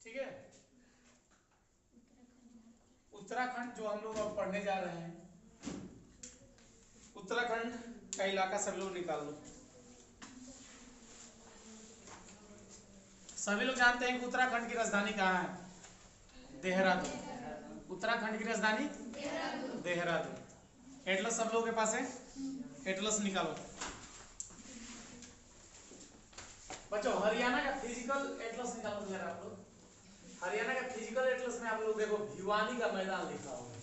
ठीक है। उत्तराखंड जो हम लोग अब पढ़ने जा रहे हैं, उत्तराखंड का इलाका सभी लोग निकाल लो। सभी लोग जानते हैं कि उत्तराखंड की राजधानी कहाँ है? देहरादून। उत्तराखंड की राजधानी देहरादून। एटलस सब लोगों के पास है? एटलस निकालो बच्चों। हरियाणा का फिजिकल एटलस निकालो तो आप लोग। हरियाणा का फिजिकल एटलस में आप लोग देखो भिवानी का मैदान लिखा होगा।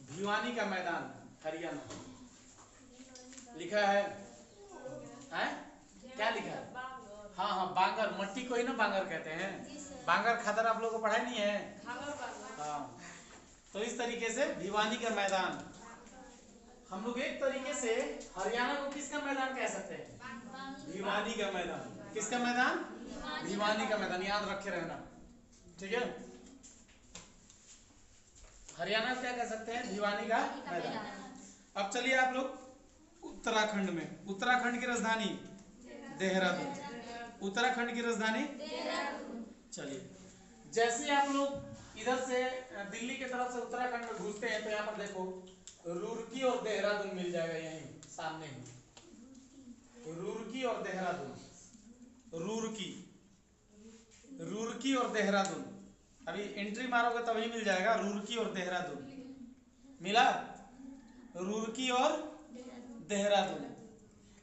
भिवानी का मैदान हरियाणा लिखा है? क्या लिखा है? हाँ हाँ, बांगर। मट्टी को ही ना बांगर कहते हैं। बांगर खादर आप लोगों को पढ़ाई नहीं है? हाँ। तो इस तरीके से भिवानी का मैदान, हम लोग एक तरीके से हरियाणा को किसका मैदान कह सकते हैं? भिवानी का मैदान। किसका मैदान? भिवानी का मैदान। याद रखे रहना, ठीक है। हरियाणा क्या कह सकते हैं? भिवानी का मैदान। अब चलिए आप लोग उत्तराखंड में। उत्तराखंड की राजधानी देहरादून। उत्तराखंड की राजधानी चलिए, जैसे आप लोग इधर से दिल्ली की तरफ से उत्तराखंड में घुसते हैं तो यहाँ पर देखो रुड़की और देहरादून मिल जाएगा यहीं सामने ही। रुड़की और देहरादून, रुड़की और देहरादून। अभी एंट्री मारोगे तभी मिल जाएगा। रुड़की और देहरादून मिला। रुड़की और देहरादून,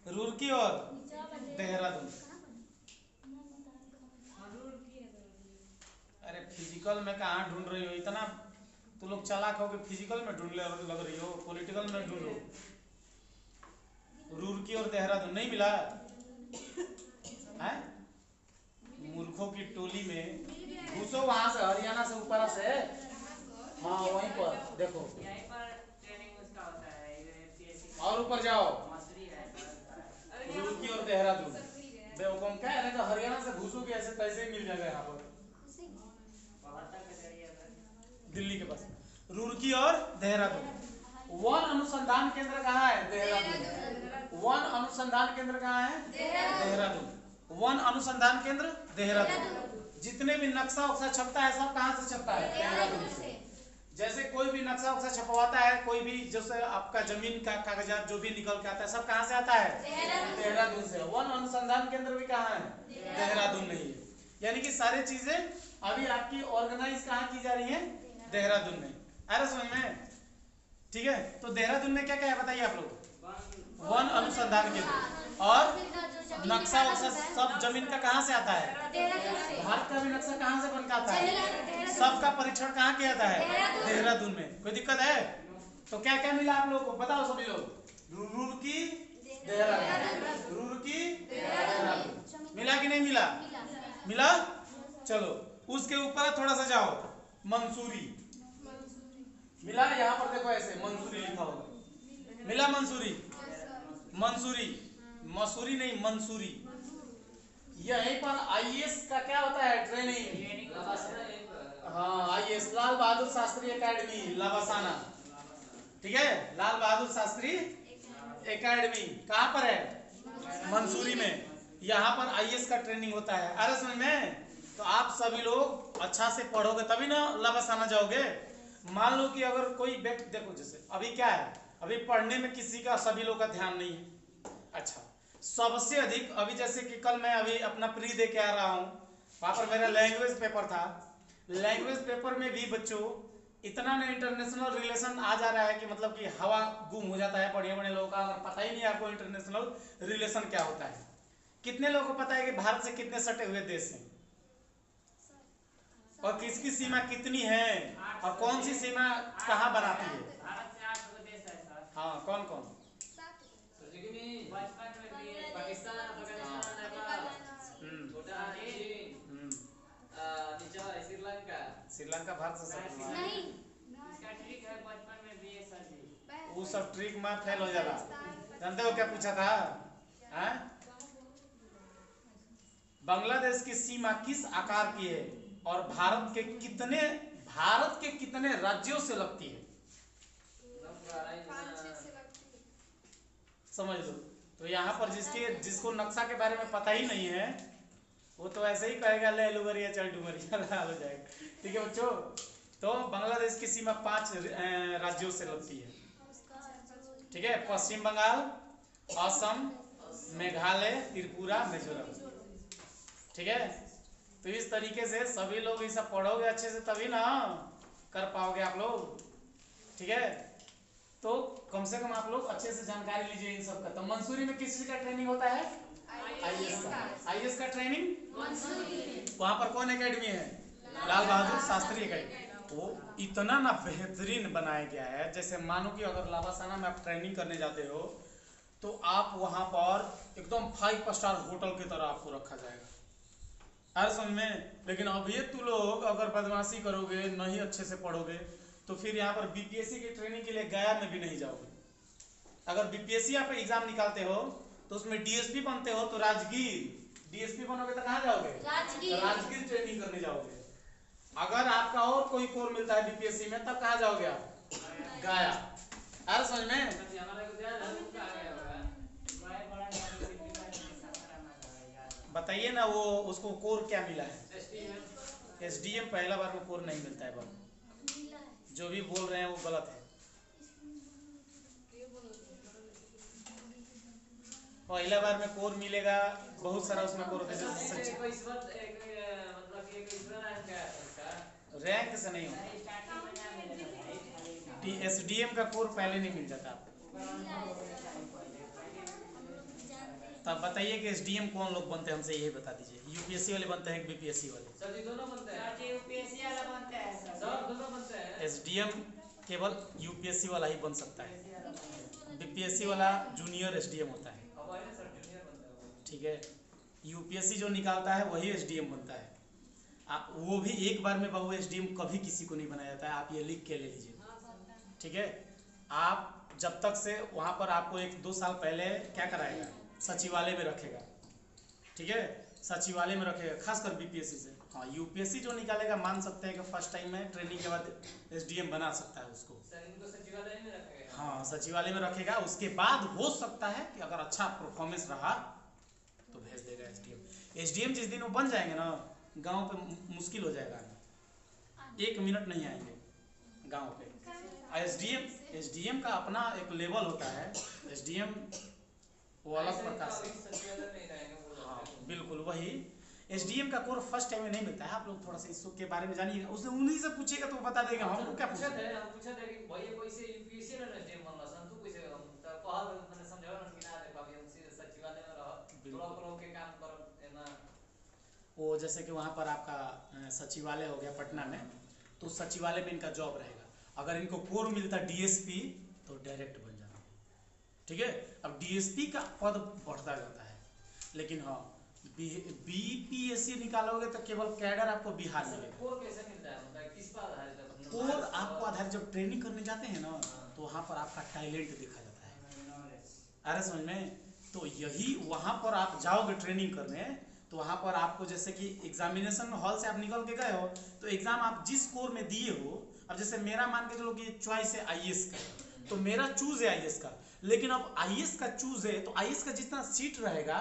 रुड़की और देहरादून। अरे फिजिकल में कहाँ ढूंढ रही हो? इतना तो लोग चालाक हो कि फिजिकल में ढूंढ लग रही हो, पॉलिटिकल में ढूंढो। रुड़की और देहरादून नहीं मिला है? मूर्खों की टोली में घुसो वहां से, हरियाणा से ऊपर से। हाँ वहीं पर देखो, यहीं पर ट्रेनिंग उसका होता है। और ऊपर जाओ। मसूरी है। रुड़की और देहरादून। बेवकूम क्या है ना, हरियाणा से घुसोगे ऐसे तैसे ही मिल जाएगा यहाँ पर दिल्ली के पास। रुड़की और देहरादून। वन अनुसंधान केंद्र कहाँ है? देहरादून। वन अनुसंधान केंद्र कहाँ है? देहरादून। वन अनुसंधान केंद्र देहरादून। जितने भी नक्शा उक्सा छपता है सब कहाँ से छपता है? देहरादून से। जैसे कोई भी नक्शा उक्सा छपवाता है, कोई भी जैसे आपका जमीन का कागजात जो भी निकल के आता है सब कहाँ से आता है? देहरादून से। वन अनुसंधान केंद्र भी कहाँ है? देहरादून में ही। यानी कि सारी चीजें अभी आपकी ऑर्गेनाइज कहाँ की जा रही है? देहरादून में। आ रहा समझ में? ठीक है। तो देहरादून में क्या क्या है बताइए आप लोग? वन अनुसंधान केंद्र। और नक्शा वक्शा सब जमीन का कहाँ से आता है? भारत का भी नक्शा कहाँ से बन के आता है? सबका परीक्षण कहाँ किया जाता है? देहरादून में। कोई दिक्कत है? तो क्या क्या मिला आप लोगों को बताओ सभी लोग। रुड़की देहरादून, रुड़की देहरादून। मिला कि नहीं मिला? मिला। चलो उसके ऊपर थोड़ा सा जाओ, मंसूरी मिला। यहाँ पर देखो ऐसे मंसूरी लिखा होगा। मिला मंसूरी? मंसूरी, मसूरी नहीं मंसूरी। यहीं पर आईएएस का क्या होता है? ट्रेनिंग। हाँ आईएएस, लाल बहादुर शास्त्री एकेडमी लवासाना। ठीक है, लाल बहादुर शास्त्री एकेडमी कहाँ पर है? मंसूरी में। यहाँ पर आईएएस का ट्रेनिंग होता है। अरे समझ में? तो आप सभी लोग अच्छा से पढ़ोगे तभी ना लवासाना जाओगे। मान लो कि अगर कोई व्यक्ति, देखो जैसे अभी क्या है, अभी पढ़ने में किसी का, सभी लोग का ध्यान नहीं है। अच्छा, सबसे अधिक अभी जैसे कि कल मैं अभी अपना प्री दे के आ रहा हूँ, वहां पर मेरा लैंग्वेज पेपर था। लैंग्वेज पेपर में भी बच्चों इतना ना इंटरनेशनल रिलेशन आ जा रहा है कि मतलब कि हवा गुम हो जाता है बढ़िया बढ़िया लोगों का। अगर पता ही नहीं आपको इंटरनेशनल रिलेशन क्या होता है। कितने लोगों को पता है कि भारत से कितने सटे हुए देश हैं और किसकी सीमा कितनी है और कौन सी सीमा कहाँ बनाती है? भारत से 8 देश है सर। हाँ कौन कौन? बचपन में भी पाकिस्तान, अफगानिस्तान, नेपाल, भूटान, चीन, नीचे श्रीलंका। श्रीलंका भारत से सटे हुआ है। नहीं, इसका ट्रिक है बचपन में भी है सर जी। वो सब ट्रिक में फेल हो जाला। जानते हो क्या पूछा था? हैं? बांग्लादेश की सीमा किस आकार की है और भारत के कितने राज्यों से लगती है? समझ लो। तो यहाँ पर जिसको नक्शा के बारे में पता ही नहीं है वो तो ऐसे ही कहेगा ले लुगरिया चल डुमरिया लाल हो जाएगा। ठीक है बच्चों, तो बांग्लादेश की सीमा 5 राज्यों से लगती है। ठीक है, पश्चिम बंगाल, असम, मेघालय, त्रिपुरा, मिजोरम। ठीक है, तो इस तरीके से सभी लोग ये सब पढ़ोगे अच्छे से तभी ना कर पाओगे आप लोग। ठीक है, तो कम से कम आप लोग अच्छे से जानकारी लीजिए इन सब का। तो मंसूरी में किस चीज का ट्रेनिंग होता है? आईएएस का। आईएएस का ट्रेनिंग वहां पर कौन एकेडमी है? लाल बहादुर शास्त्री एकेडमी। वो इतना ना बेहतरीन बनाया गया है, जैसे मानो कि अगर लावासाना में आप ट्रेनिंग करने जाते हो तो आप वहां पर एकदम 5 स्टार होटल की तरह आपको रखा जाएगा, हर समझ में। लेकिन अभी तू लोग अगर बदमाशी करोगे, नहीं अच्छे से पढ़ोगे, तो फिर यहाँ पर बीपीएससी की ट्रेनिंग के लिए गया में भी नहीं जाओगे। अगर बीपीएससी आप एग्जाम निकालते हो तो उसमें डीएसपी बनते हो तो राजगीर, डीएसपी बनोगे तो कहाँ जाओगे? राजगीर ट्रेनिंग करने जाओगे। अगर आपका और कोई कोर मिलता है बीपीएससी में तब कहाँ जाओगे आप? गया। हर समझ में। बताइए ना वो उसको कोर क्या मिला है? एसडीएम पहला बार में कोर नहीं मिलता है बाबू, जो भी बोल रहे हैं वो गलत है। पहला बार में कोर मिलेगा, बहुत सारा उसमें कोर होता है। रैंक से नहीं होता, एसडीएम का कोर पहले नहीं मिल जाता आपको। तब बताइए कि एसडीएम कौन लोग बनते हैं, हमसे यही बता दीजिए। यूपीएससी वाले बनते हैं कि बीपीएससी वाले? सर जी दोनों बनते हैं। सर यूपीएससी वाला बनता है सर दोनों बनते हैं। एसडीएम केवल यूपीएससी वाला ही बन सकता है, बीपीएससी वाला जूनियर एसडीएम होता है। ठीक है, यूपीएससी जो निकालता है वही एसडीएम बनता है। वो भी एक बार में बाबू एसडीएम कभी किसी को नहीं बनाया जाता है, आप ये लिख के ले लीजिए। ठीक है, आप जब तक से वहाँ पर आपको 1-2 साल पहले क्या कराएगा? सचिवालय में रखेगा। ठीक है, सचिवालय में रखेगा, खासकर बीपीएससी से। हाँ, यूपीएससी जो निकालेगा मान सकते हैं कि फर्स्ट टाइम में ट्रेनिंग के बाद एसडीएम बना सकता है उसको। सचिवालय में रखेगा। हाँ, सचिवालय में रखेगा। उसके बाद हो सकता है कि अगर अच्छा परफॉर्मेंस रहा तो भेज देगा एसडीएम। एसडीएम जिस दिन वो बन जाएंगे ना, गांव पे मुश्किल हो जाएगा, 1 मिनट नहीं आएंगे गांव पे। एसडीएम का अपना एक लेवल होता है, एसडीएम वो अलग प्रकार से। हाँ बिल्कुल वही, एसडीएम का कोर फर्स्ट टाइम में नहीं मिलता है। आप लोग थोड़ा सा इसके बारे में जानिएगा, उसने उन्हीं से पूछेगा तो बता देगा। हमको क्या पूछा थे? हम पूछा था कि भैया कैसे यूपीएससी में एसडीएम बनला सन, तू कैसे हम त कहल मैंने समझावा ना कि ना देखो अभी हम सीधे सचिवालय में रह थोड़ा के काम करब एना। वो जैसे कि वहाँ पर आपका सचिवालय हो गया पटना में, तो सचिवालय में इनका जॉब रहेगा। अगर इनको कोर मिलता डीएसपी तो डायरेक्ट बन जाना। ठीक है, अब डीएसपी का पद बढ़ता जाता है। लेकिन हाँ, बीपीएससी निकालोगे तो केवल कैडर आपको बिहार मिलेगा। कोर कैसे मिलता है, मतलब किस पर आधारित है? कोर आपको आधारित, जब ट्रेनिंग करने जाते हैं ना तो वहाँ पर आपका टैलेंट देखा जाता है। अरे समझ में, तो यही वहाँ पर आप जाओगे ट्रेनिंग करने, तो वहाँ पर आपको जैसे कि एग्जामिनेशन हॉल से आप निकल के गए हो तो एग्जाम आप जिस कोर में दिए हो, अब जैसे मेरा मान के चलो कि चॉइस है आईएएस का, तो मेरा चूज है आईएएस का। लेकिन अब आईएएस का चूज है तो आईएएस का जितना सीट रहेगा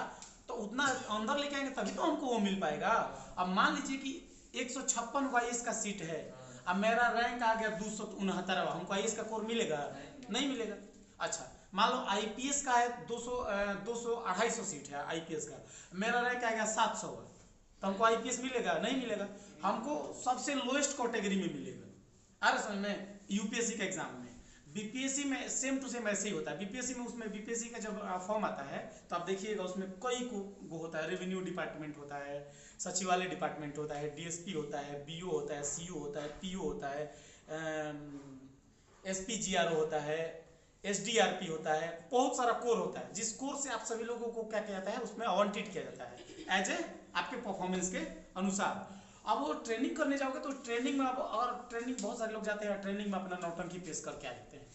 तो उतना अंदर लेके आएंगे तभी तो हमको वो मिल पाएगा। अब मान लीजिए कि 156 आईएएस का सीट है, अब मेरा रैंक आ गया 269, हमको आईएएस का कोर मिलेगा? नहीं मिलेगा। अच्छा मान लो आईपीएस का है 200-250 सीट है आईपीएस का, मेरा रैंक आ गया 700, तो हमको आईपीएस मिलेगा? नहीं मिलेगा, हमको सबसे लोएस्ट कैटेगरी में मिलेगा। अरे समझ में, यूपीएससी के एग्जाम में। बीपीएससी में सेम टू सेम ऐसे ही होता है। बीपीएससी में उसमें बीपीएससी का जब फॉर्म आता है तो आप देखिएगा उसमें कई को होता है, रेवेन्यू डिपार्टमेंट होता है, सचिवालय डिपार्टमेंट होता है, डीएसपी होता है, बीओ होता है, सीओ होता है, पीओ होता है, एसपीजीआरओ होता है, एसडीआरपी होता है, बहुत सारा कोर होता है। जिस कोर से आप सभी लोगों को क्या किया जाता है उसमें अवांटेड किया जाता है एज ए आपके परफॉर्मेंस के अनुसार। अब वो ट्रेनिंग करने जाओगे तो ट्रेनिंग में, अब और ट्रेनिंग बहुत सारे लोग जाते हैं ट्रेनिंग में अपना नौटंकी पेश करके आ जाते हैं,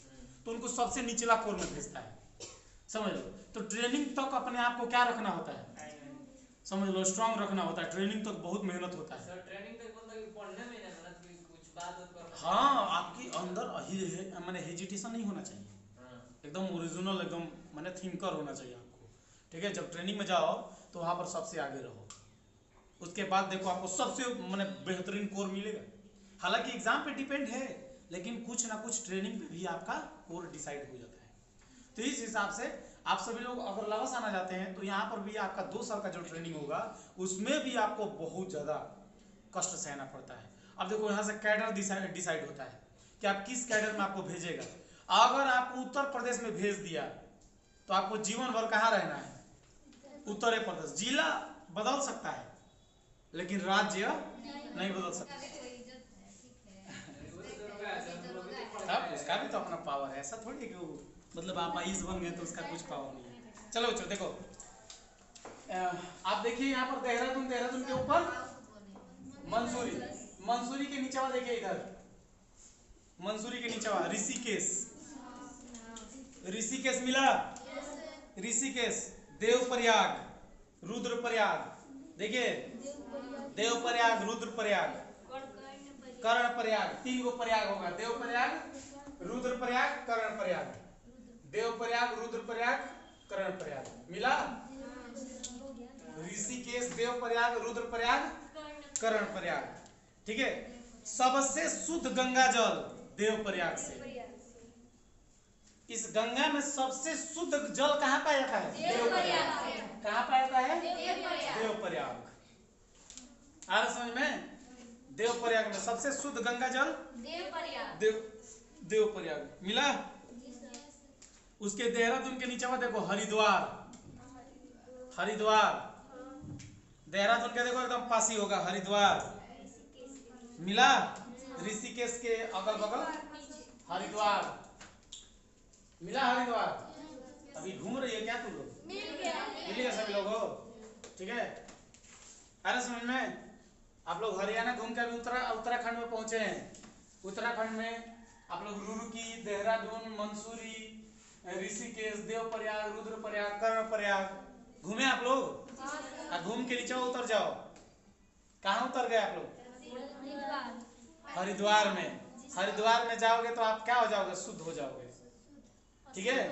तो उनको सबसे निचला कोर में भेजता है, समझ लो। तो ट्रेनिंग तक अपने आप को क्या रखना होता है, समझ लो, स्ट्रांग रखना होता है। ट्रेनिंग तक बहुत मेहनत होता है। सर ट्रेनिंग तक मतलब पढ़ने में ना कुछ बात कर। हाँ, आपकी अंदर माने हेजिटेशन नहीं होना चाहिए, एकदम ओरिजिनल, एकदम माने थिंकर होना चाहिए आपको। ठीक है, जब ट्रेनिंग में जाओ तो वहाँ पर सबसे आगे रहो, उसके बाद देखो आपको सबसे माने बेहतरीन कोर मिलेगा। हालांकि एग्जाम पे डिपेंड है, लेकिन कुछ ना कुछ ट्रेनिंग पे भी आपका कोर डिसाइड हो जाता है। तो इस हिसाब से आप सभी लोग अगर लवस आना जाते हैं तो यहाँ पर भी आपका 2 साल का जो ट्रेनिंग होगा उसमें भी आपको बहुत ज़्यादा कष्ट सहना पड़ता है। अब देखो यहाँ से कैडर डिसाइड होता है कि आप किस कैडर में आपको भेजेगा। अगर आपको उत्तर प्रदेश में भेज दिया तो आपको जीवन भर कहाँ रहना है? उत्तर प्रदेश। जिला बदल सकता है लेकिन राज्य नहीं बदल सकता। तब उसका भी तो अपना पावर है, ऐसा थोड़ी कि वो मतलब आप आईज बन गए तो उसका कुछ पावर नहीं है। चलो बच्चों देखो, आप देखिए यहाँ पर देहरादून, देहरादून के ऊपर मंसूरी, मंसूरी के नीचे देखिए इधर मंसूरी के नीचे ऋषिकेश, ऋषिकेश मिला, ऋषिकेश, देवप्रयाग, रुद्रप्रयाग, देखिए देवप्रयाग, रुद्रप्रयाग, कर्णप्रयाग, 3 गो प्रयाग होगा, देवप्रयाग, रुद्रप्रयाग, कर्णप्रयाग, देवप्रयाग, रुद्रप्रयाग, कर्णप्रयाग, मिला। ऋषिकेश, देवप्रयाग, रुद्रप्रयाग, कर्णप्रयाग, ठीक है। सबसे शुद्ध गंगा जल देवप्रयाग से। इस गंगा में सबसे शुद्ध जल कहाँ पाया जाता है? देवप्रयाग। कहाँ पाया जाता है? देवप्रयाग। आ रहा समझ में? देवप्रयाग में सबसे शुद्ध गंगा जल देवप्रयाग, देवप्रयाग मिला। उसके देहरादून के नीचे देखो हरिद्वार, हरिद्वार, देहरादून के देखो एकदम पास ही होगा हरिद्वार, मिला। ऋषिकेश के अगल बगल हरिद्वार, मिला हरिद्वार। अभी घूम रही है क्या तुम लोग? मिलेगा सभी लोग हो, ठीक है। अरे समझ में? आप लोग हरियाणा घूम के अभी उत्तराखंड में पहुंचे हैं। उत्तराखंड में आप लोग रुड़की, देहरादून, मंसूरी, ऋषिकेश, देवप्रयाग, रुद्रप्रयाग, कर्णप्रयाग घूमे आप लोग। घूम के नीचे उतर जाओ। कहाँ उतर गए आप लोग? हरिद्वार में। हरिद्वार में जाओगे तो आप क्या हो जाओगे? शुद्ध हो जाओगे, ठीक है।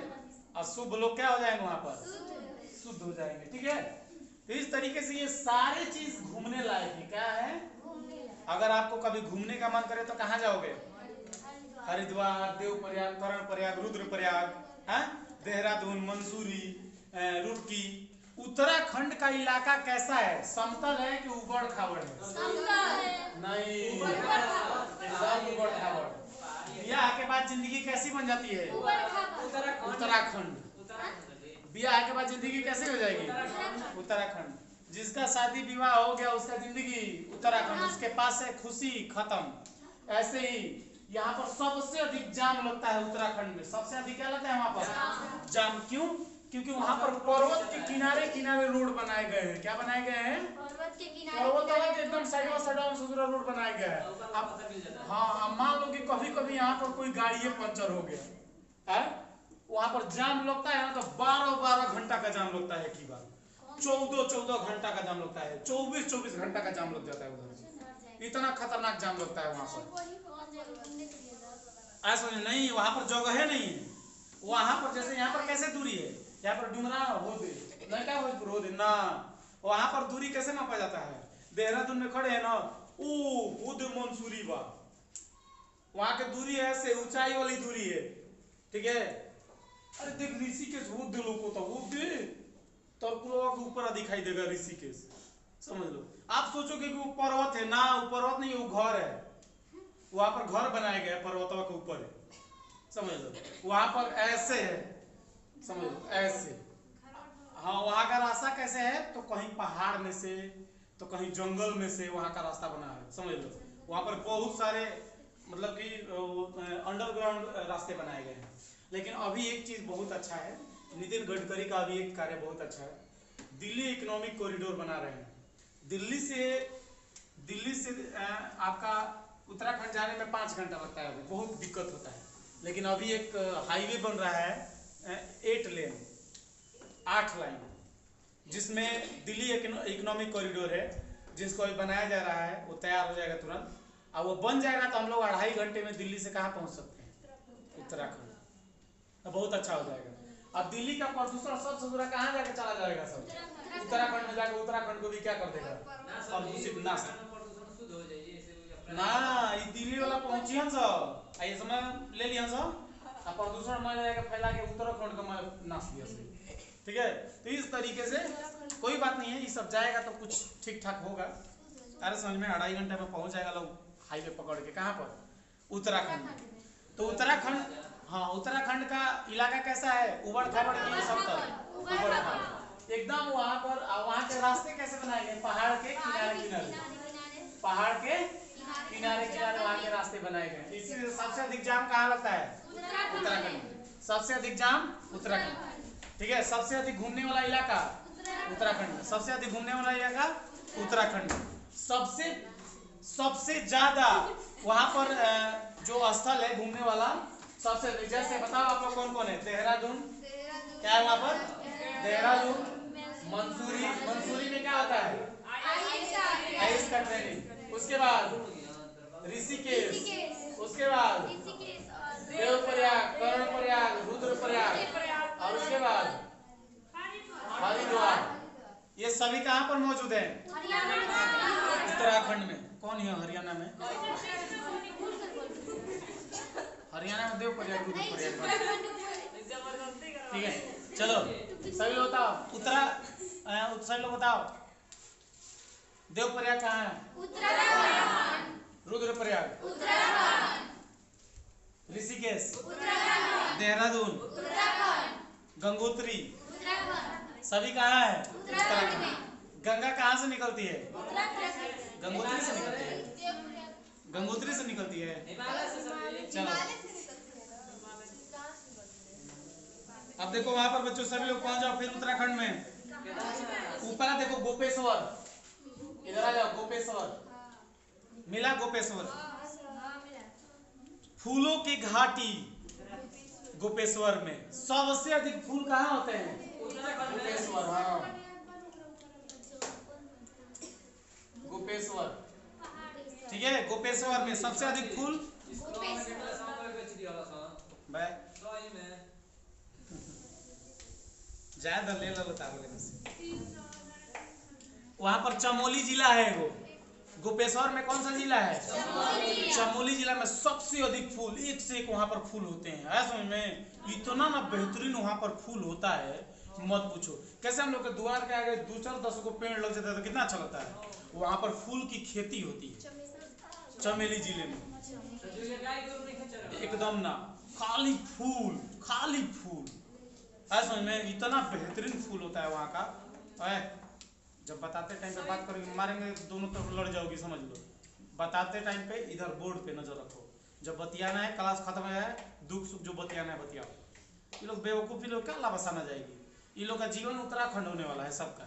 और शुभ लोग क्या हो जाएंगे वहां पर? शुद्ध हो जाएंगे, ठीक है। तो इस तरीके से ये सारी चीज घूमने लायक है। क्या है? अगर आपको कभी घूमने का मन करे तो कहाँ जाओगे? हरिद्वार, देवप्रयाग, कर्णप्रयाग, रुद्रप्रयाग, देहरादून, मंसूरी, रुड़की। उत्तराखंड का इलाका कैसा है? समतल है कि उबड़ खाबड़ है? नहीं, एकदम उबड़ खाबड़। ब्याह के बाद जिंदगी कैसी बन जाती है? उत्तराखंड। ब्याह के बाद जिंदगी कैसे हो जाएगी? उत्तराखंड। जिसका शादी विवाह हो गया उसका जिंदगी उत्तराखंड, उसके पास है खुशी खत्म। ऐसे ही यहाँ पर सबसे अधिक जाम लगता है उत्तराखंड में। सबसे अधिक क्या लगता है वहाँ पर? जाम। क्यों? क्योंकि वहाँ पर पर्वत के किनारे किनारे रोड बनाए गए हैं। क्या बनाए गए हैं? पर्वत के किनारे एकदम साइड से रोड बनाया गया है। अब हाँ, मान लो कि कभी कभी यहाँ पर कोई गाड़ी पंचर हो गया है, वहाँ पर जाम लगता है ना, तो 12-12 घंटा का जाम लगता है की बार, 14-14 घंटा का जाम लगता है, 24-24 घंटा का जाम लग जाता है उधर। इतना खतरनाक जाम लगता है वहाँ पर। ऐसा नहीं, वहाँ पर जगह है नहीं है। वहाँ पर जैसे यहाँ पर कैसे दूरी है? यहाँ पर डुमरा हो दे लड़का हो दे ना, वहाँ पर दूरी कैसे मापा जाता है? देहरादून में खड़े हैं ना, वो दे मंसूरी बा, वहाँ की दूरी है ऐसे ऊंचाई वाली दूरी है, ठीक है। अरे देख ऋषिकेश वो दे लोग होता, वो दे तरकुलवा के ऊपर दिखाई देगा ऋषिकेश, समझ लो। आप सोचोगे कि वो पर्वत है ना, वो पर्वत नहीं, वो घर है। वहां पर घर बनाया गया पर्वतों के ऊपर है, समझ लो। वहां पर ऐसे है, समझ लो, ऐसे। हाँ, वहां का रास्ता कैसे है? तो कहीं पहाड़ में से तो कहीं जंगल में से वहां का रास्ता बना है, समझ लो। वहां पर बहुत सारे मतलब कि अंडरग्राउंड रास्ते बनाए गए हैं। लेकिन अभी एक चीज बहुत अच्छा है, नितिन गडकरी का अभी एक कार्य बहुत अच्छा है। दिल्ली इकोनॉमिक कॉरिडोर बना रहे हैं। दिल्ली से आपका उत्तराखंड जाने में 5 घंटा लगता है, बहुत दिक्कत होता है। लेकिन अभी एक हाईवे बन रहा है 8 लेन, 8 लाइन, जिसमें दिल्ली इकोनॉमिक कॉरिडोर है, जिसको अभी बनाया जा रहा है। वो तैयार हो जाएगा तुरंत, और वो बन जाएगा तो हम लोग 2.5 घंटे में दिल्ली से कहाँ पहुँच सकते हैं? उत्तराखंड। तो बहुत अच्छा हो जाएगा। अब दिल्ली का प्रदूषण सब कहाँ जाके चला जाएगा? सब उत्तराखंड में जाकर उत्तराखंड को भी क्या कर देगा, ना सर प्रदूषित नाश। प्रदूषण शुद्ध हो जाइए ऐसे अपना ना ई दिल्ली वाला पहुंची हम सब आ ये समय ले लिया सब आ प्रदूषण में जाकर फैला के उत्तराखंड का मैं नाश दिया सब। ठीक है, तो इस तरीके से कोई बात नहीं है, ये सब जाएगा तो कुछ ठीक ठाक होगा। अरे समझ में 2.5 घंटे में पहुंच जाएगा लोग हाईवे पकड़ के। कहाँ पर, उत्तराखंड में। तो उत्तराखंड, हाँ उत्तराखंड का इलाका कैसा है, उबड़ खाबड़ की सब तरह उबड़ खाबड़ एकदम। वहाँ पर वहाँ के रास्ते कैसे बनाए गए, पहाड़ के किनारे किनारे, पहाड़ के किनारे किनारे वहाँ के रास्ते बनाए गए। इसीलिए सबसे अधिक जाम कहाँ लगता है, उत्तराखंड में। सबसे अधिक जाम उत्तराखंड। ठीक है, सबसे अधिक घूमने वाला इलाका उत्तराखंड में। सबसे अधिक घूमने वाला इलाका उत्तराखंड में। सबसे ज्यादा वहाँ पर जो स्थल है घूमने वाला सबसे, जैसे बताओ आप लोग कौन कौन है, देहरादून, क्या है वहाँ पर, देहरादून, मंसूरी। मंसूरी में क्या होता है, आइस का ट्रेनिंग। उसके बाद ऋषिकेश, उसके बाद देवप्रयाग, कर्णप्रयाग, रुद्रप्रयाग, और उसके बाद हरिद्वार। ये सभी कहाँ पर मौजूद है, उत्तराखंड में। कौन है हरियाणा में, हरियाणा में देवप्रयाग, रुद्रप्रयाग। ठीक है, चलो सभी लोग बताओ सभी लोग बताओ देवप्रयाग कहाँ है, उत्तराखंड। रुद्रप्रयाग उत्तराखंड। ऋषिकेश उत्तराखंड। देहरादून उत्तराखंड। गंगोत्री उत्तराखंड। सभी कहाँ है, उत्तराखंड। गंगा कहाँ से निकलती है, गंगोत्री से निकलती है, गंगोत्री से निकलती है। चलो अब देखो वहां पर बच्चों सभी लोग पहुंच जाओ फिर उत्तराखंड में। ऊपर देखो गोपेश्वर, इधर आ जाओ, गोपेश्वर मिला, गोपेश्वर फूलों की घाटी। गोपेश्वर में सबसे अधिक फूल कहाँ होते हैं, गोपेश्वर। हाँ गोपेश्वर, ठीक है, गोपेश्वर में सबसे अधिक फूल। ज्यादा ले लो वहां पर चमोली जिला है वो। गोपेश्वर में कौन सा जिला है, चमोली जिला में सबसे अधिक फूल, एक से एक वहां पर फूल होते हैं। है समझ में, इतना ना बेहतरीन वहां पर फूल होता है मत पूछो। कैसे हम लोग के द्वार के आगे 2-4-10 को पेड़ लग जाता है तो कितना अच्छा लगता है। वहां पर फूल की खेती होती है चमेली जिले में, एकदम ना खाली फूल, खाली फूल। है समझ में, इतना बेहतरीन फूल होता है वहाँ का। है जब बताते टाइम पे बात करेंगे, मारेंगे दोनों तरफ लड़ जाओगी, समझ लो। बताते टाइम पे इधर बोर्ड पे नजर रखो, जब बतियाना है क्लास खत्म है, दुख सुख जो बतियाना है बतियाओ। ये लोग बेवकूफी लोग क्या लाभ बसाना जाएगी, ये लोग का जीवन उत्तराखंड होने वाला है सबका।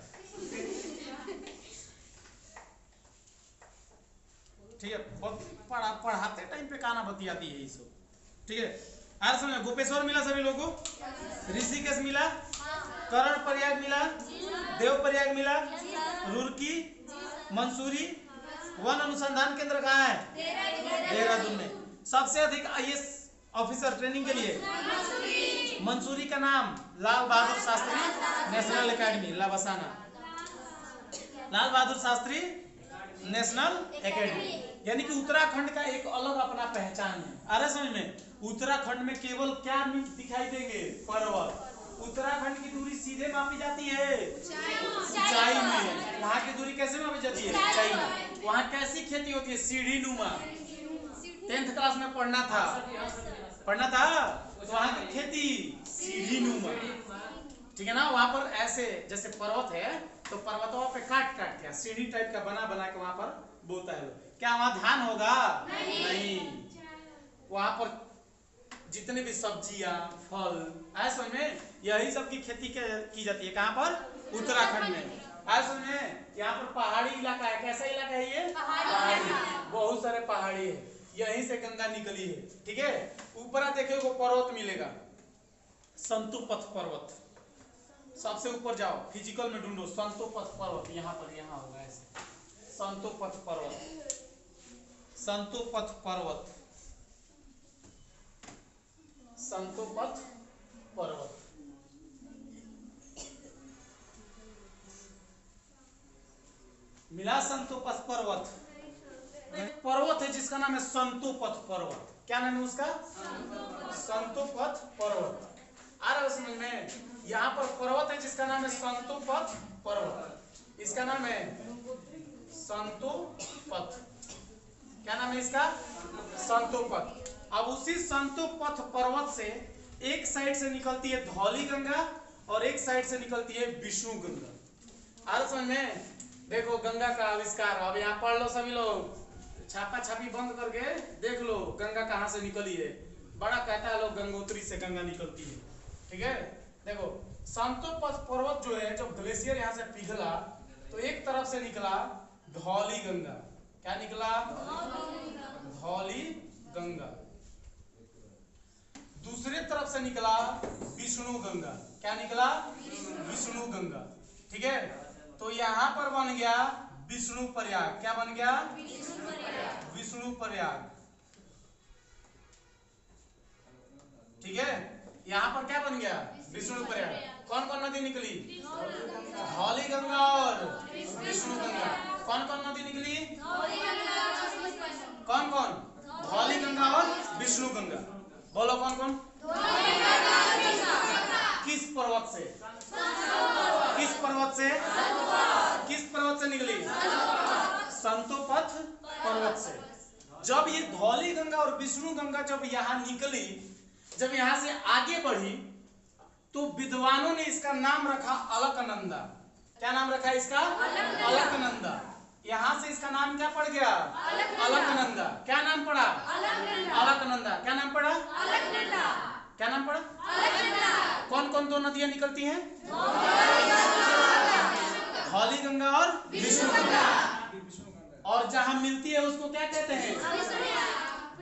ठीक है, पढ़ाते टाइम पे काना बतियाती है ये सब। ठीक है, आज समझ गोपेश्वर मिला सभी लोगों को, ऋषिकेश मिला, कर्णप्रयाग मिला, देवप्रयाग मिला, रुड़की, मंसूरी। वन अनुसंधान केंद्र कहाँ है, देहरादून में। सबसे अधिक आईएएस ऑफिसर ट्रेनिंग के लिए मंसूरी का नाम Lal Bahadur Shastri national academy, लाबसाना, Lal Bahadur Shastri national academy. यानी कि उत्तराखंड का एक अलग अपना पहचान है। अरे समझ में, उत्तराखंड में केवल क्या दिखाई देंगे, पर्वत। उत्तराखंड की दूरी सीधे मापी जाती है ऊंचाई में। वहाँ की दूरी कैसे मापी जाती है, ऊंचाई में। वहाँ कैसी खेती होती है, सीढ़ी नुमा। 10th क्लास में पढ़ना था तो वहाँ की खेती सीढ़ी नुमा। ठीक है ना, वहाँ पर ऐसे जैसे पर्वत है तो पर्वतों पे काट काट के सीढ़ी टाइप का बना बना के वहाँ पर बोता है। क्या वहाँ धान होगा, नहीं। वहाँ पर जितने भी सब्जियां, फल, ऐसे में यही सब की खेती की जाती है। कहाँ पर, उत्तराखंड में। ऐसे में यहाँ पर पहाड़ी इलाका है। कैसा इलाका है ये, पहाड़ी। बहुत सारे पहाड़ी है, यहीं से गंगा निकली है। ठीक है, ऊपर देखिए वो पर्वत मिलेगा, संतोपथ पर्वत। सबसे ऊपर जाओ, फिजिकल में ढूंढो संतोपथ पर्वत, यहाँ पर, यहाँ होगा ऐसे, संतोपथ पर्वत, संतोपथ पर्वत, संतोपथ पर्वत। मिला संतोपथ पर्वत, पर्वत है जिसका नाम है संतोपथ पर्वत। क्या नाम है उसका? संतोपथ पर्वत। आ रहा है समझ में? यहाँ पर पर्वत है जिसका नाम है संतोपथ पर्वत, इसका नाम है संतोपथ। क्या नाम है इसका? संतोपथ। अब उसी संतोपथ पर्वत से एक साइड से निकलती है धौली गंगा और एक साइड से निकलती है विष्णु गंगा। आ रहा समझ में? देखो गंगा का आविष्कार, अब यहाँ पढ़ लो सभी लोग, छापा छापी बंद करके देख लो गंगा कहाँ से निकली है। बड़ा कहता है लोग गंगोत्री से गंगा निकलती है, ठीक है। देखो संतोपथ पर्वत जो है, जब ग्लेशियर यहाँ से पिघला तो एक तरफ से निकला धौली गंगा। क्या निकला? धौली गंगा। दूसरे तरफ से निकला विष्णु गंगा। क्या निकला? विष्णु गंगा, ठीक है। तो यहाँ पर बन गया विष्णु प्रयाग। क्या बन गया? विष्णु प्रयाग, ठीक है। यहाँ पर क्या बन गया? विष्णु प्रयाग। कौन कौन नदी निकली? धौली गंगा और विष्णु गंगा। कौन कौन नदी निकली? कौन कौन? धौली गंगा और विष्णु गंगा। बोलो कौन कौन? किस पर्वत से? किस पर्वत से? किस पर्वत से निकली? संतोपथ पर्वत से। जब ये धौली गंगा और विष्णु गंगा जब यहाँ निकली, जब यहाँ से आगे बढ़ी, तो विद्वानों ने इसका नाम रखा अलकनंदा। क्या नाम रखा इसका? अलकनंदा। यहाँ से इसका नाम क्या पड़ गया? अलकनंदा। क्या नाम पड़ा? अलकनंदा। क्या नाम पड़ा? क्या नाम पड़ा? कौन कौन दो नदियां निकलती हैं? धौली गंगा और विष्णु गंगा। और जहां मिलती है उसको क्या कहते हैं?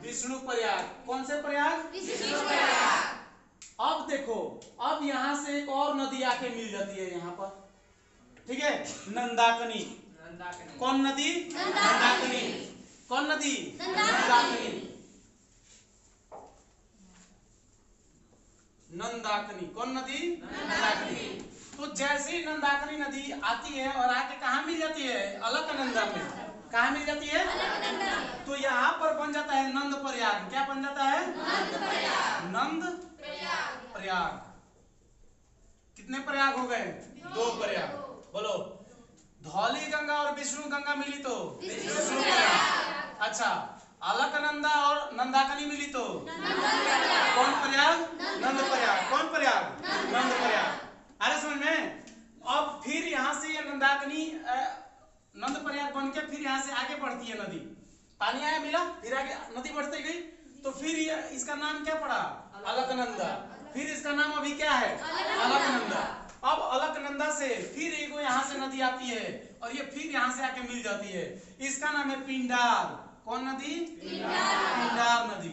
विष्णु प्रयाग। कौन से प्रयाग? विष्णु प्रयाग। अब देखो, अब यहाँ से एक और नदी आके मिल जाती है यहाँ पर, ठीक है, नंदाकनी। कौन नदी? नंदाकनी। कौन नदी? नंदाकनी। नंदाकनी। कौन नदी? नंदाकनी। तो जैसे ही नंदाकनी नदी आती है और आके कहाँ मिल जाती है? अलकनंदा में। कहाँ मिल जाती है? तो यहाँ पर बन जाता है नंद प्रयाग। क्या बन जाता है? नंद प्रयाग। कितने प्रयाग हो गए? 2 प्रयाग। बोलो, धौली गंगा और विष्णु गंगा मिली तो विष्णु प्रयाग। अच्छा, अलकनंदा और नंदाकनी मिली तो कौन प्रयाग? नंद प्रयाग। कौन प्रयाग? नंद प्रयाग। अरे समझ में? अब फिर यहाँ से ये नंदाकनी नंद प्रयाग बन के फिर यहाँ से आगे बढ़ती है नदी। पानी आया, मिला, फिर आगे नदी बढ़ती गई, तो फिर ये इसका नाम क्या पड़ा? अलकनंदा। फिर इसका नाम अभी क्या है? अलकनंदा। अब अलकनंदा से फिर एक यहाँ से नदी आती है और ये फिर यहाँ से आके मिल जाती है, इसका नाम है पिंडार। कौन नदी? पिंडार नदी।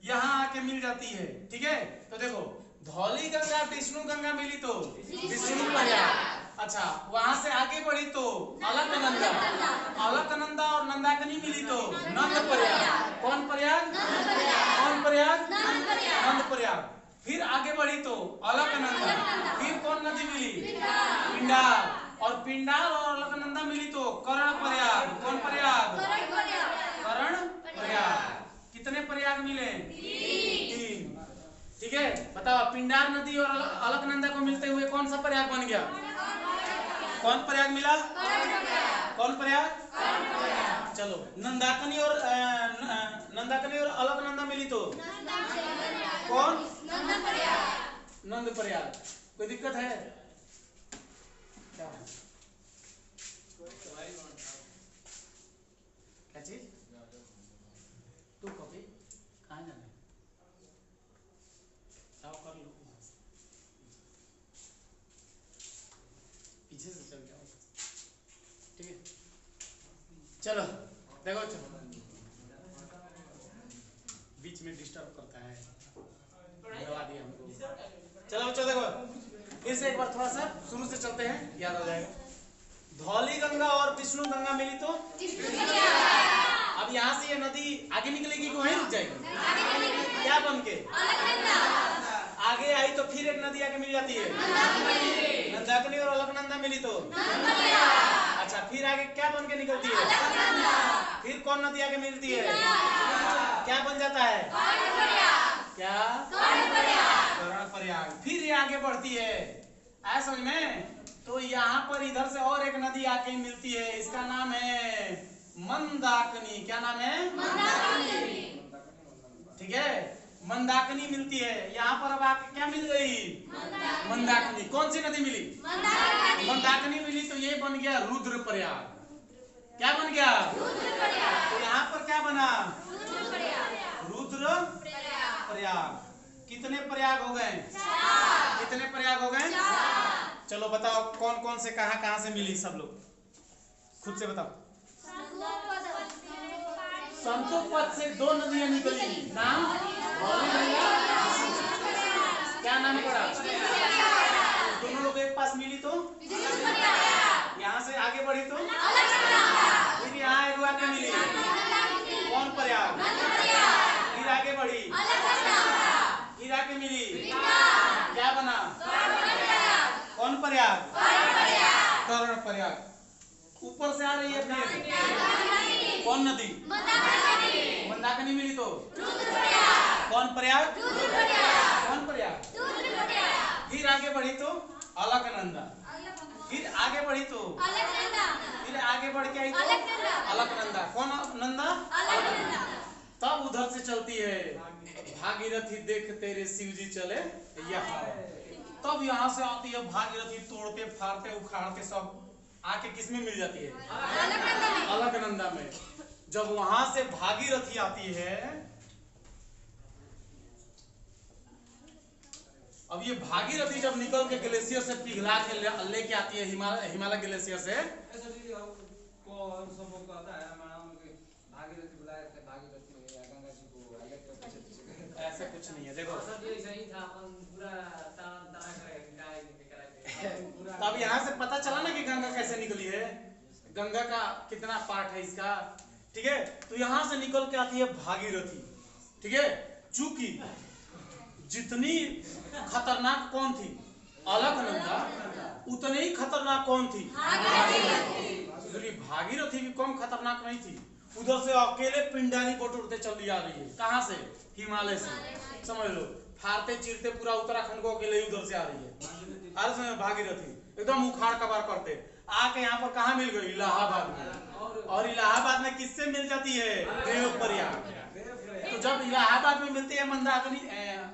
यहाँ आके मिल जाती है, ठीक है। तो देखो, धौली गंगा विष्णु गंगा मिली तो विष्णु प्रयाग। अच्छा, वहां से आगे बढ़ी तो अलकनंदा। अलकनंदा और नंदाकनी मिली तो नंद प्रयाग। कौन प्रयाग? कौन प्रयाग? नंद प्रयाग। फिर आगे बढ़ी तो अलकनंदा। फिर कौन नदी मिली? पिंडार। और पिंडार और अलकनंदा मिली तो कर्ण प्रयाग। कौन प्रयाग? कर्ण प्रयाग। कितने प्रयाग मिले? 3। ठीक है, बताओ, पिंडार नदी और अलकनंदा को मिलते हुए कौन सा प्रयाग बन गया? कौन प्रयाग मिला? कौन प्रयाग? चलो, नंदाकनी और अलकनंदा मिली तो कौन? नंद प्रयाग। कोई दिक्कत है क्या? क्या चीज? तू कॉपी कहाँ जाना है? कर लो, पीछे से चल जाओ, ठीक है। चलो देखो, चलो, बीच में डिस्टर्ब करता है, दबा दिया हमको। चलो बच्चों देखो, फिर से एक बार थोड़ा सा शुरू से चलते हैं, याद हो जाएगा। धौली गंगा और विष्णु गंगा मिली तो अब यहाँ से ये नदी आगे निकलेगी कि वहीं रुक जाएगी? क्या बन के? आगे आई तो फिर एक नदी आगे मिल जाती है, नंदाकनी और अलकनंदा मिली तो अच्छा, फिर आगे क्या बन के निकलती है? फिर कौन नदी आगे मिलती है? क्या बन जाता है? क्या? कर्णप्रयाग। फिर ये आगे बढ़ती है, आया समझ में? तो यहाँ पर इधर से और एक नदी आके मिलती है, इसका नाम है मंदाकिनी। क्या नाम है? ठीक है, मंदाकिनी मिलती है। यहाँ पर अब आके क्या मिल गई? मंदाकिनी। कौन सी नदी मिली? मंदाकिनी मिली, तो ये बन गया रुद्रप्रयाग। क्या बन गया? तो यहाँ पर क्या बना? रुद्रप्रयाग। कितने प्रयाग हो गए? कितने प्रयाग हो गए? चलो बताओ, कौन कौन से कहां से मिली? सब लोग खुद से बताओ। संतोपद से 2 नदियां निकली, नाम क्या नाम पड़ा? दोनों लोग एक पास मिली तो यहाँ से आगे बढ़ी तो फिर यहाँ एक आगे मिली, कौन प्रयाग? फिर आगे बढ़ी, फिर आगे मिली, क्या बना? कौन प्रयाग? कर्णप्रयाग। ऊपर से आ रही है फिर कौन नदी? मंदाकिनी मिली तो कौन प्रयाग? कौन प्रयाग? फिर आगे बढ़ी तो अलकनंदा। फिर आगे बढ़ी तो फिर आगे बढ़ के आई तो अलकनंदा। कौन नंदा? तब उधर से चलती है भागीरथी, देख तेरे शिव जी चले यहाँ। तब यहाँ से आती है भागीरथी, तोड़ते फाड़ते उखाड़ते सब आके किसमें मिल जाती है? अलकनंदा में। जब वहां से भागीरथी आती है, अब ये भागीरथी जब निकल के ग्लेशियर से पिघला के लेके आती है हिमालय ग्लेशियर से, ऐसे कुछ नहीं है। देखो तब यहाँ से पता चला ना कि गंगा कैसे निकली है, गंगा का कितना पार्ट है इसका। ठीक है, तो यहाँ से निकल के आती है भागीरथी। ठीक है, चूंकि जितनी खतरनाक कौन थी? अलकनंदा। उतनी ही खतरनाक कौन थी? भागीरथी भी कम खतरनाक नहीं थी। उधर से अकेले पिंडारी बटोरते चली आ रही है। कहाँ से? हिमालय से। समझ लो, फाड़ते चीरते पूरा उत्तराखंड को अकेले उधर से आ रही है। हर समय भागीरथी एकदम उखाड़ कबाड़ करते आके यहाँ पर कहाँ मिल गई? इलाहाबाद में। और इलाहाबाद में किससे मिल जाती है? देवप्रयाग। तो जब इलाहाबाद में मिलती है मंदाकिनी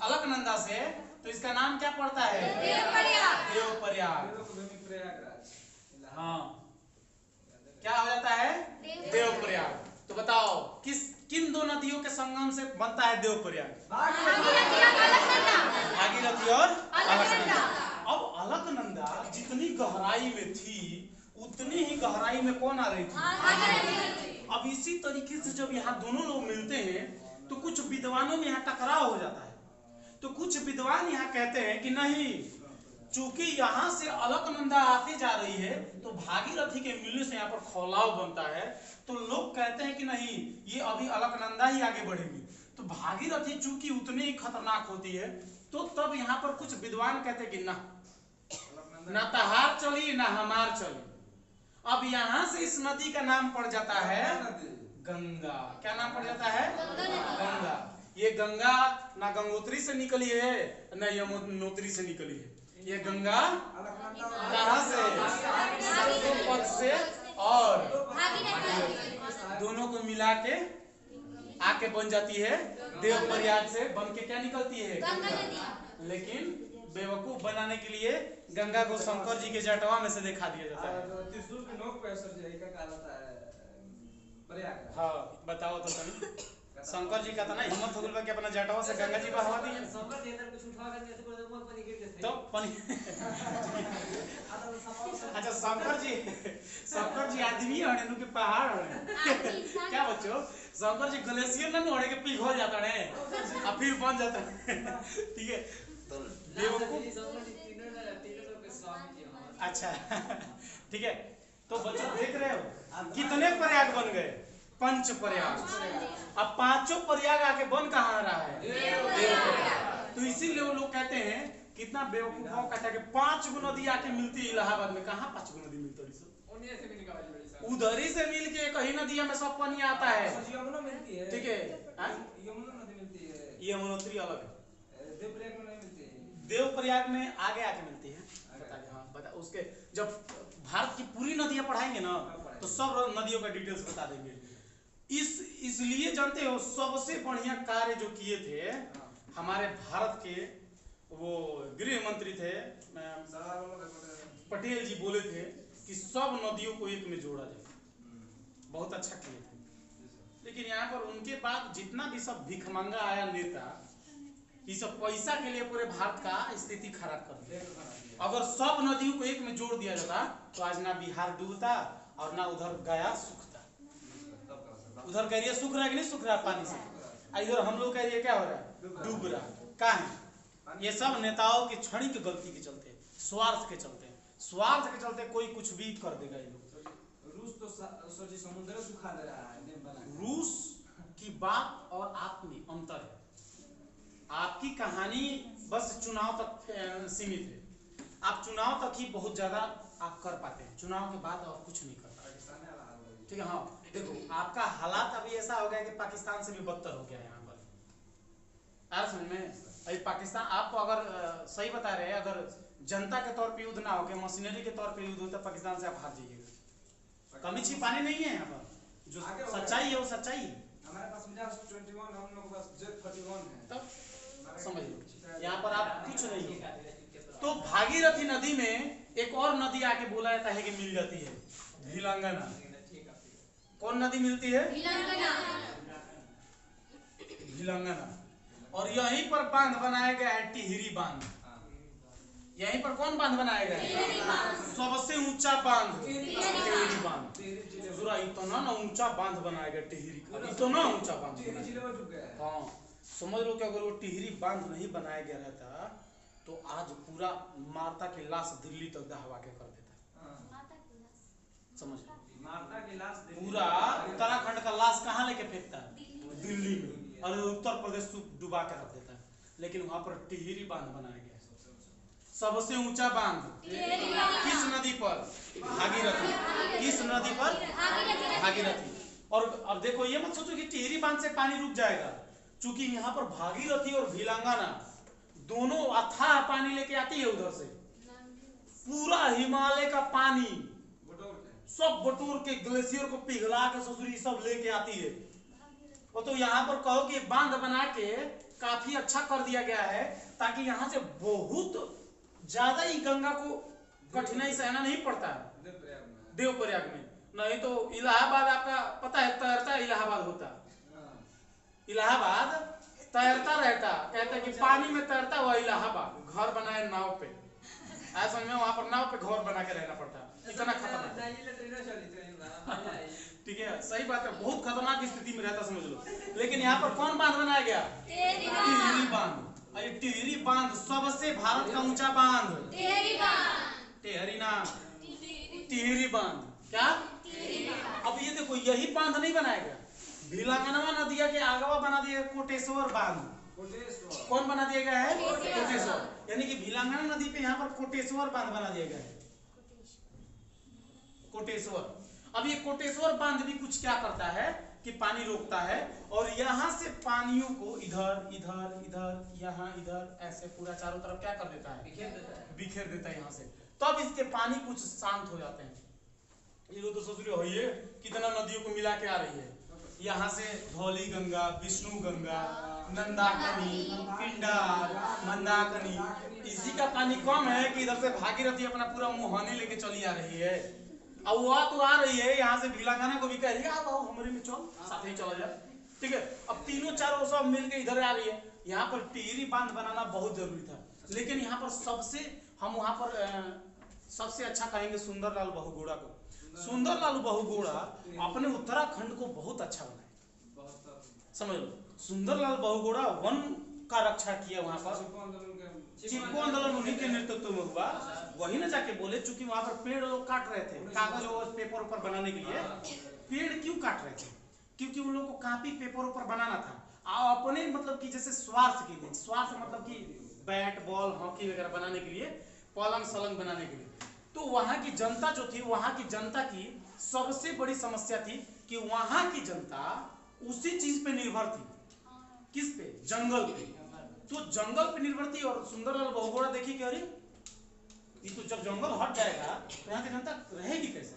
अलकनंदा से, तो इसका नाम क्या पड़ता है? देवप्रयाग। हाँ, क्या हो जाता है? देवप्रयाग। तो बताओ किन 2 नदियों के संगम से बनता है देवप्रयाग? भागीरथी और अलकनंदा। अब अलकनंदा जितनी गहराई में थी, उतनी ही गहराई में कौन आ रही थी? अब इसी तरीके से जब यहाँ दोनों लोग मिलते हैं, तो कुछ विद्वानों में यहाँ टकराव हो जाता है। तो कुछ विद्वान यहाँ कहते हैं कि नहीं, चूंकि यहाँ से अलकनंदा आती जा रही है, तो भागीरथी के मिलने से यहाँ पर खौलाव बनता है। तो लोग कहते हैं कि नहीं, ये अभी अलकनंदा ही आगे बढ़ेगी। तो भागीरथी चूंकि उतनी ही खतरनाक होती है, तो तब यहाँ पर कुछ विद्वान कहते हैं कि ना तहार चली ना हमार चली। अब यहाँ से इस नदी का नाम पड़ जाता है गंगा। क्या नाम पड़ जाता है? गंगा। ये गंगा ना गंगोत्री से निकली है, ना यमुनोत्री से निकली है। ये गंगा कहाँ से? संतोपद से और दोनों को मिला के आके बन जाती है देवप्रयाग से। बन के क्या निकलती है? गंगा। लेकिन बेवकूफ बनाने के लिए गंगा को शंकर जी के जटवा में से दिखा दिया जाता है। त्रिशूल के नोक पे सर जी का क्या होता है? प्रयाग। हाँ बताओ तो तनी। शंकर जी का था ना, हिम्मत हो गई कि अपना जटवा से गंगा जी बहवा दी। शंकर जी अंदर कुछ उठा करके ऐसे बोलते मत पानी गिर जाते तो पानी अच्छा, शंकर जी आदमी है उनके पहाड़ है। क्या बच्चों, शंकर जी ग्लेशियर ना ओढ़े के पिघल जाता है और फिर बन जाता है। ठीक है, तो अच्छा ठीक है। तो बच्चों देख रहे हो कितने प्रयाग बन गए? 5 प्रयाग। अब 5 प्रयाग आके बन कहाँ रहा है? देवप्रयाग। तो इसीलिए वो लोग कहते हैं, कितना बेवकूफ कहता है कि 5 गो नदी आके मिलती है इलाहाबाद में। कहाँ 5 गो नदी मिलती है? उन्हीं से भी निकाली बड़ी सर। उधर ही से मिल के कहीं नदिया में सब पानी आता है। सर यमुना मिलती है। ठीक है, यमुना नदी मिलती है। यमुनोत्री अलग है, देवप्रयाग में नहीं मिलती है। देवप्रयाग में आगे आके मिलती है। बताइए, हाँ बता, उसके जब भारत की पूरी नदियां पढ़ाएंगे ना तो सब नदियों का डिटेल्स बता देंगे। इसलिए जानते हो सबसे बढ़िया कार्य जो किए थे हमारे भारत के वो गृह मंत्री थे पटेल जी, बोले थे कि सब नदियों को एक में जोड़ा जाए। बहुत अच्छा किए थे। लेकिन यहाँ पर उनके बाद जितना भी सब भिखमंगा आया नेता, ये सब पैसा के लिए पूरे भारत का स्थिति खराब कर दिया। अगर सब नदियों को एक में जोड़ दिया जाता तो आज ना बिहार डूबता और ना उधर गया सूखता। उधर का एरिया सूख रहा है कि नहीं सूख रहा पानी से, इधर हम लोग का एरिया क्या हो रहा है, डूब रहा है। क्या है ये सब नेताओं की क्षणिक गलती के चलते, स्वार्थ के चलते, स्वार्थ के चलते कोई कुछ भी कर देगा ये लोग। रूस तो सर जी समुद्र सुखा दे रहा है। रूस की बात और आप में अंतर है। आपकी कहानी बस चुनाव तक सीमित है। आप चुनाव तक ही बहुत ज्यादा आप कर पाते हैं, चुनाव के बाद और कुछ नहीं कर पाते। ठीक है, हाँ देखो आपका हालात अभी ऐसा हो गया कि पाकिस्तान से भी बदतर हो गया है यहाँ पर। यार समझ में अभी पाकिस्तान आपको अगर सही बता रहे हैं, अगर जनता के तौर पे युद्ध ना हो, मशीनरी के तौर पे युद्ध होता पाकिस्तान से आप हार जाइएगा। कमी छिपाने नहीं है यहाँ पर, जो सच्चाई है वो सच्चाई है। हमारे पास मिजाज 21, हम लोग बस Z31 है। तब समझ लो यहाँ पर आप कुछ नहीं है। तो भागीरथी नदी में एक और नदी आके बोला जाता है कि मिल जाती है, भिलंगना। कौन नदी मिलती है, भिलंगना। और यहीं पर बांध बनाया गया है, टिहरी बांध। यहीं पर कौन बांध बनाया गया है, सबसे ऊंचा बांध टिहरी बांध। इतना ना ऊंचा बांध बनाया गया टिहरी का, इतना ऊंचा बांध। हाँ समझ लो कि अगर वो टिहरी बांध नहीं बनाया गया रहता तो आज पूरा माता की लाश दिल्ली तक दहवा के कर देता। समझ लो माता की लाश पूरा उत्तराखंड का लाश कहाँ लेके फेंकता है, दिल्ली में, और उत्तर प्रदेश डुबा के रख देता है। लेकिन वहां पर टिहरी बांध बनाया गया, सबसे ऊंचा बांध। किस नदी पर, भागीरथी। किस नदी पर, भागीरथी। और अब देखो ये मत सोचो कि टिहरी बांध से पानी रुक जाएगा, क्योंकि यहाँ पर भागीरथी और भिलंगना दोनों अथाह पानी लेके आती है उधर से। पूरा हिमालय का पानी सब बटोर के ग्लेशियर को पिघला के ससुरी सब लेके आती है। वो तो यहाँ पर कहो कि बांध बना के काफी अच्छा कर दिया गया है, ताकि यहाँ से बहुत ज्यादा ही गंगा को कठिनाई सहना नहीं पड़ता है देवप्रयाग में। नहीं तो इलाहाबाद आपका पता है तैरता इलाहाबाद होता, इलाहाबाद तैरता रहता, कहते कि पानी में तैरता हुआ इलाहाबाद। घर बनाए नाव पे, ऐसा में वहां पर नाव पे घर बना के रहना पड़ता, इतना खतरनाक। ठीक है, सही बात है, बहुत खतरनाक स्थिति में रहता समझ लो। लेकिन यहाँ पर कौन बांध बनाया गया, टिहरी बांध। टिहरी बांध सबसे भारत का ऊंचा बांध, टिहरी ना, टिहरी बांध। क्या, अब ये देखो यही बांध नहीं बनाया गया, भिलंगनवा नदिया के आगवा बना दिया कोटेश्वर बांध। कौन बना दिया गया है, कोटेश्वर। यानी कि भिलंगना नदी पे यहाँ पर कोटेश्वर बांध बना दिया गया है, कोटेश्वर। अब ये कोटेश्वर बांध भी कुछ क्या करता है कि पानी रोकता है, और यहाँ से पानियों को इधर इधर इधर यहाँ इधर ऐसे पूरा चारों तरफ क्या कर देता है, बिखेर देता है यहाँ से। तब इसके पानी कुछ शांत हो जाते हैं। ये तो ससुरी हो, ये कितना नदियों को मिला के आ रही है। यहाँ से धौली गंगा, विष्णु गंगा, नंदाकनी, पिंडार, मंदाकनी। इसी का पानी कम है कि इधर से भागीरथी अपना पूरा मुहानी लेके चली आ रही है। अब वो तो आ रही है यहाँ से भिलंगना को भी कह रही है आओ हमारे में चल, साथ ही चला जाए। ठीक है, अब तीनों चारों सब मिलके इधर आ रही है। यहाँ पर टिहरी बांध बनाना बहुत जरूरी था, लेकिन यहाँ पर सबसे हम वहाँ पर सबसे अच्छा कहेंगे सुंदरलाल बहुगुणा को। सुंदरलाल बहुगुणा अपने उत्तराखंड को बहुत अच्छा बनाए, समझ लो। सुंदरलाल बहुगुणा वन का रक्षा किया वहाँ पर। चिपको आंदोलन उन्हीं के नेतृत्व में हुआ। वही ना जाके बोले, चूंकि वहां पर पेड़ लोग काट रहे थे कागज और पेपर पर बनाने के लिए। पेड़ क्यों काट रहे थे, क्योंकि उन लोगों को कापी पेपर पर बनाना था, और अपने मतलब कि जैसे स्वार्थ के लिए, स्वार्थ मतलब कि बैट बॉल हॉकी वगैरह बनाने के लिए, पलंग सलंग बनाने के लिए। तो वहां की जनता जो थी, वहां की जनता की सबसे बड़ी समस्या थी कि वहां की जनता उसी चीज पे निर्भर थी। किस पे? जंगल पे। तो जंगल पे निर्भर थी और सुंदरलाल बहुगुणा देखी कि अरे ये तो जब जंगल हट जाएगा तो यहाँ की जनता रहेगी कैसे?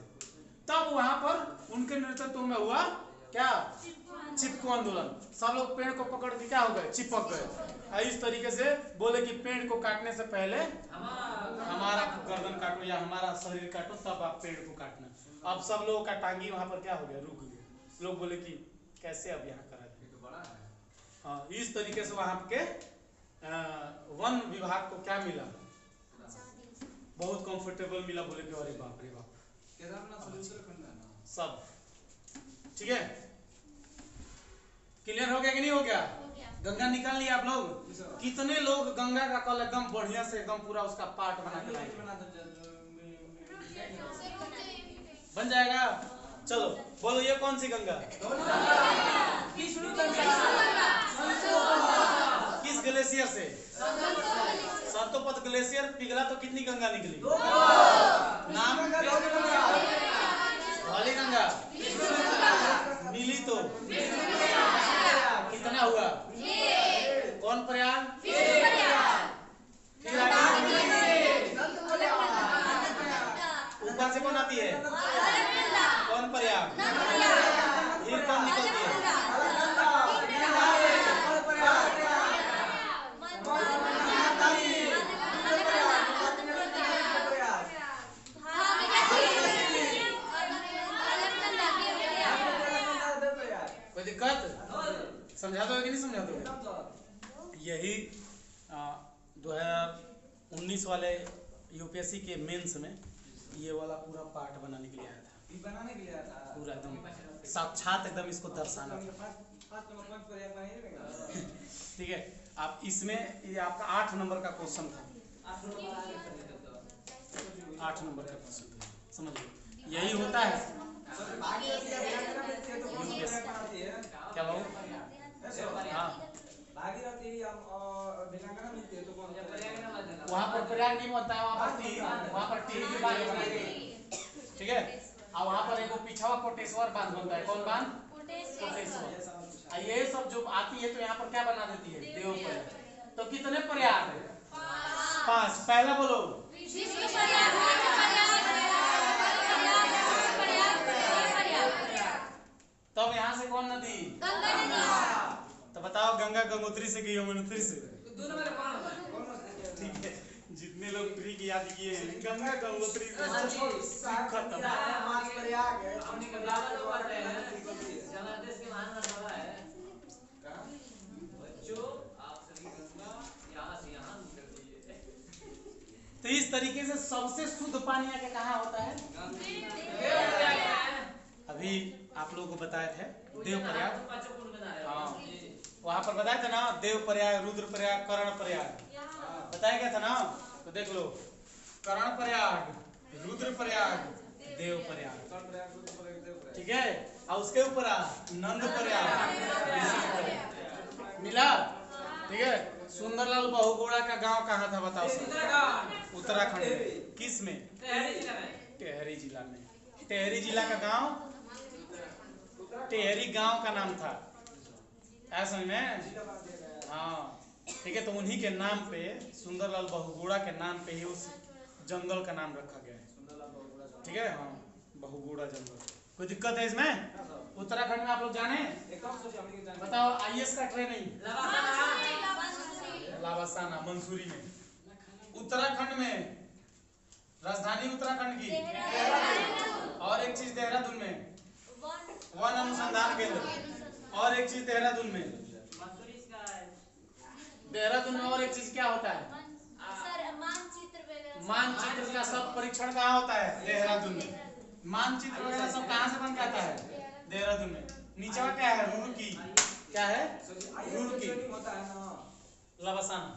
तब वहां पर उनके नेतृत्व में हुआ क्या? चिपको आंदोलन। सब लोग पेड़ को पकड़ के क्या हो गए? चिपक गए। इस तरीके से बोले कि पेड़ को काटने से पहले हमारा गर्दन काटो या हमारा शरीर काटो, तब आप पेड़ को काटना। अब सब लोगों का टांगी वहां पर क्या हो गया? रुक गया। लोग बोले कि कैसे अब यहाँ करा जाए। हाँ, इस तरीके से वहां के वन विभाग को क्या मिला? बहुत कंफर्टेबल मिला। बोले कि अरे बाप रे बाप, सब ठीक है। क्लियर हो गया कि नहीं हो गया? गंगा निकाल लिया आप लोग? कितने लोग गंगा का कल एकदम बढ़िया से एकदम पूरा उसका पार्ट बना के लाए? बन जाएगा। चलो बोलो, ये कौन सी गंगा? किस ग्लेशियर से? सतोपत ग्लेशियर पिघला तो कितनी गंगा निकली? नाम? वाली गंगा। नीली तो कितना हुआ? कौन प्रयाग? ऊपर से कौन आती है? कौन प्रयाग? फिर कौन निकलती है? कोई दिक्कत? समझा दोगे कि नहीं समझा दोगे? यही 2019 वाले यूपीएससी के मेंस में ये वाला पूरा पार्ट बनाने के लिए आया था। पूरा एकदम साक्षात एकदम इसको दर्शाना था। ठीक है। आप इसमें ये आपका 8 नंबर का क्वेश्चन था। 8 नंबर का क्वेश्चन था, समझ यही होता है। क्या बाबू? हाँ, वहाँ पर प्रयाग नहीं बनता है, वहाँ पर टीवी की बात बनती है। ठीक है। और वहाँ पर एक पिछवा कोटेश्वर बांध बनता है। कौन बांध? कोटेश्वर। ये सब जो आती है तो यहाँ पर क्या बना देती है? देव प्रयाग। तो कितने प्रयाग? 5। पहला बोलो। तब यहाँ से कौन नदी? गंगा नदी। तो बताओ, गंगा गंगोत्री से कि यमुनोत्री से? ठीक है। जितने लोग प्री की याद किए हैं, गंगा गंगोत्री से खत्म। तो इस तरीके से सबसे शुद्ध पानी आके कहाँ होता है? अभी आप लोगों को बताए थे देव प्रयाग। हाँ, वहां पर बताया था ना, देव प्रयाग, रुद्र प्रयाग, कर्ण प्रयाग बताया गया था ना। तो देख लो, कर्ण प्रयाग, रुद्र प्रयाग, देव प्रयाग। ठीक है। और उसके ऊपर नंद प्रयाग मिला। ठीक है। सुंदरलाल बहुगुणा का गांव कहाँ था बताओ? उत्तराखंड में। किस में? टेहरी जिला में। टेहरी जिला का गांव टेहरी गांव का नाम था। ऐसा में? हाँ, ठीक है। तो उन्हीं के नाम पे, सुंदरलाल बहुगुणा के नाम पे ही उस जंगल का नाम रखा गया है। ठीक है। हाँ, बहुगुणा जंगल। कोई दिक्कत है इसमें? उत्तराखंड में आप लोग जाने? बताओ, आईएएस का ट्रेनिंग लावासाना मंसूरी में। उत्तराखंड में राजधानी उत्तराखंड की, और एक चीज देहरादून में वन अनुसंधान केंद्र, और एक चीज देहरादून में। देहरादून में और एक चीज क्या होता है? मानचित्र का सब परीक्षण कहाँ होता है? देहरादून में। मानचित्र वगैरह सब कहाँ से बन के आता है? देहरादून में। नीचे क्या है? रुड़की। क्या है? रुड़की। लवासाना।